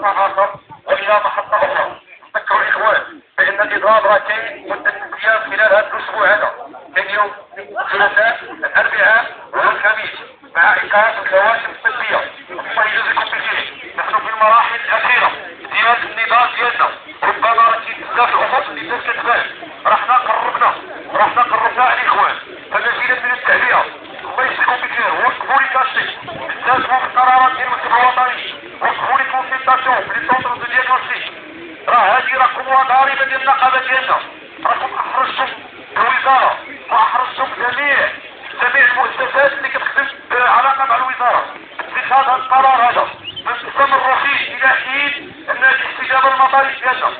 محطة آخر وإلى محطة أخرى. نذكر الإخوان بأن الإضراب راه كاين مدة أيام خلال هذا الأسبوع هذا، كاين يوم الثلاثاء الأربعاء والخميس مع إقامة الخواتم الطبية. الله يجازيكم بخير. نحن في المراحل الأخيرة ديال النضال ديالنا، ربما راه كاين بزاف الأمور اللي الناس كتبان، رحنا قربنا على الإخوان، فمزيدا من التعبئة. الله يجزيكم بخير. وقفوا لي كاشي التزموا بالقرارات ديال المكتب الوطني، وقفوا لي كونسلطاسيون في لي سونتر دو دياغنوستيك. راه هذه راكم ضريبة ديال النقابة ديالنا، راكم احرجتم الوزارة واحرجتم جميع المؤسسات اللي كتخدم علاقة مع الوزارة باتخاذ هذا القرار هذا. نستمروا فيه إلى حين أن الاستجابة المطالب ديالنا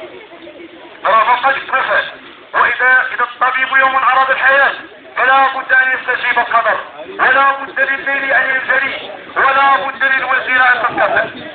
راه قد اتنفذ. وإذا الطبيب يوم عرض الحياة فلا بد أن يستجيب القدر، ولا بد للليل أن ينجلي، ولا بد للوزير أن تستقبل.